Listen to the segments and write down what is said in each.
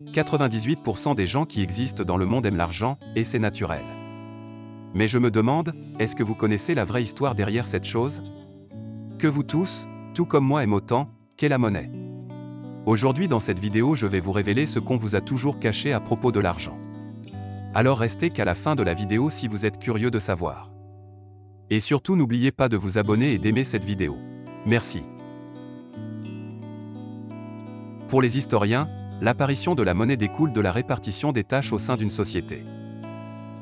98% des gens qui existent dans le monde aiment l'argent, et c'est naturel. Mais je me demande, est-ce que vous connaissez la vraie histoire derrière cette chose? Que vous tous, tout comme moi aiment autant, qu'est la monnaie. Aujourd'hui dans cette vidéo je vais vous révéler ce qu'on vous a toujours caché à propos de l'argent. Alors restez qu'à la fin de la vidéo si vous êtes curieux de savoir. Et surtout n'oubliez pas de vous abonner et d'aimer cette vidéo. Merci. Pour les historiens, l'apparition de la monnaie découle de la répartition des tâches au sein d'une société.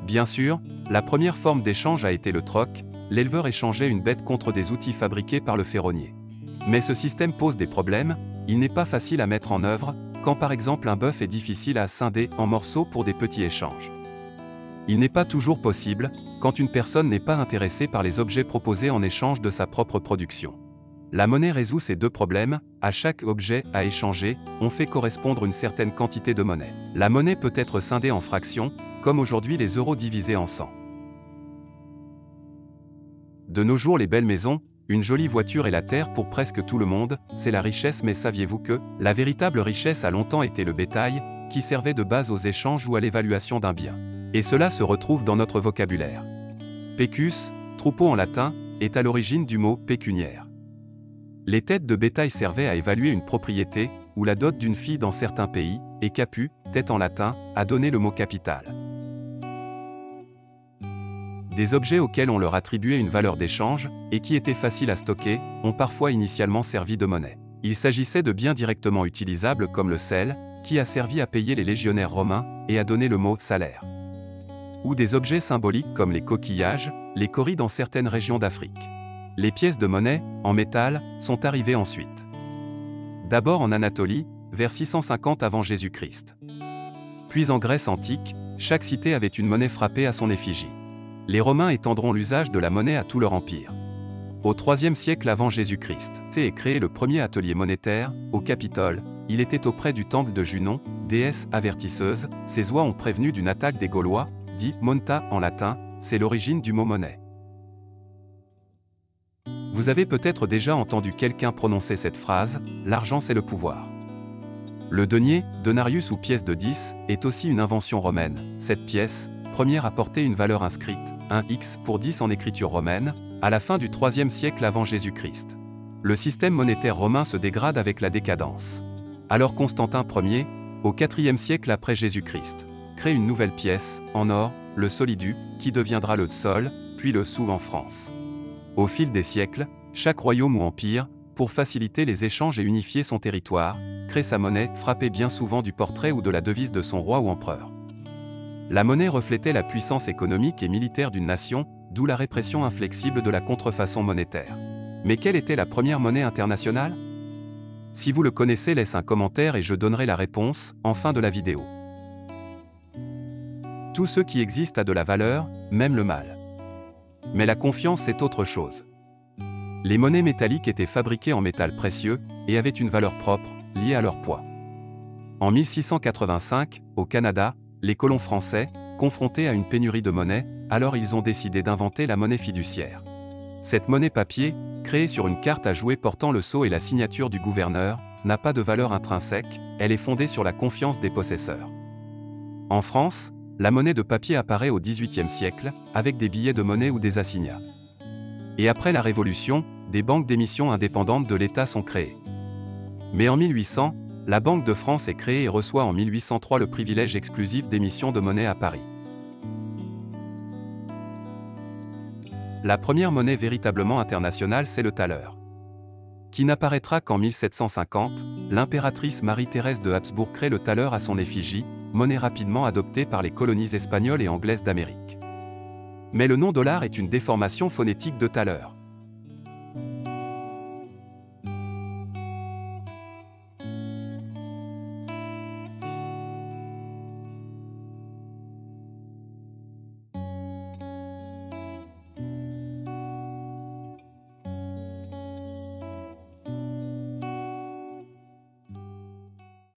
Bien sûr, la première forme d'échange a été le troc, l'éleveur échangeait une bête contre des outils fabriqués par le ferronnier. Mais ce système pose des problèmes, il n'est pas facile à mettre en œuvre, quand par exemple un bœuf est difficile à scinder en morceaux pour des petits échanges. Il n'est pas toujours possible, quand une personne n'est pas intéressée par les objets proposés en échange de sa propre production. La monnaie résout ces deux problèmes, à chaque objet à échanger, on fait correspondre une certaine quantité de monnaie. La monnaie peut être scindée en fractions, comme aujourd'hui les euros divisés en 100. De nos jours les belles maisons, une jolie voiture et la terre pour presque tout le monde, c'est la richesse, mais saviez-vous que la véritable richesse a longtemps été le bétail, qui servait de base aux échanges ou à l'évaluation d'un bien. Et cela se retrouve dans notre vocabulaire. Pecus, troupeau en latin, est à l'origine du mot pécuniaire. Les têtes de bétail servaient à évaluer une propriété, ou la dot d'une fille dans certains pays, et capu, tête en latin, a donné le mot capital. Des objets auxquels on leur attribuait une valeur d'échange, et qui étaient faciles à stocker, ont parfois initialement servi de monnaie. Il s'agissait de biens directement utilisables comme le sel, qui a servi à payer les légionnaires romains, et a donné le mot salaire. Ou des objets symboliques comme les coquillages, les cauris dans certaines régions d'Afrique. Les pièces de monnaie, en métal, sont arrivées ensuite. D'abord en Anatolie, vers 650 avant Jésus-Christ. Puis en Grèce antique, chaque cité avait une monnaie frappée à son effigie. Les Romains étendront l'usage de la monnaie à tout leur empire. Au IIIe siècle avant Jésus-Christ, est créé le premier atelier monétaire, au Capitole. Il était auprès du temple de Junon, déesse avertisseuse. Ces oies ont prévenu d'une attaque des Gaulois, dit monta en latin, c'est l'origine du mot monnaie. Vous avez peut-être déjà entendu quelqu'un prononcer cette phrase, l'argent c'est le pouvoir. Le denier, denarius ou pièce de 10, est aussi une invention romaine. Cette pièce, première à porter une valeur inscrite, 1x pour 10 en écriture romaine, à la fin du IIIe siècle avant Jésus-Christ. Le système monétaire romain se dégrade avec la décadence. Alors Constantin Ier, au IVe siècle après Jésus-Christ, crée une nouvelle pièce, en or, le solidu, qui deviendra le sol, puis le sou en France. Au fil des siècles, chaque royaume ou empire, pour faciliter les échanges et unifier son territoire, crée sa monnaie, frappée bien souvent du portrait ou de la devise de son roi ou empereur. La monnaie reflétait la puissance économique et militaire d'une nation, d'où la répression inflexible de la contrefaçon monétaire. Mais quelle était la première monnaie internationale? Si vous le connaissez, laissez un commentaire et je donnerai la réponse, en fin de la vidéo. Tout ce qui existe a de la valeur, même le mal. Mais la confiance c'est autre chose. Les monnaies métalliques étaient fabriquées en métal précieux, et avaient une valeur propre, liée à leur poids. En 1685, au Canada, les colons français, confrontés à une pénurie de monnaie, alors ils ont décidé d'inventer la monnaie fiduciaire. Cette monnaie papier, créée sur une carte à jouer portant le sceau et la signature du gouverneur, n'a pas de valeur intrinsèque, elle est fondée sur la confiance des possesseurs. En France, la monnaie de papier apparaît au XVIIIe siècle, avec des billets de monnaie ou des assignats. Et après la Révolution, des banques d'émission indépendantes de l'État sont créées. Mais en 1800, la Banque de France est créée et reçoit en 1803 le privilège exclusif d'émission de monnaie à Paris. La première monnaie véritablement internationale c'est le thaler, qui n'apparaîtra qu'en 1750, l'impératrice Marie-Thérèse de Habsbourg crée le thaler à son effigie, monnaie rapidement adoptée par les colonies espagnoles et anglaises d'Amérique. Mais le nom dollar est une déformation phonétique de thaler.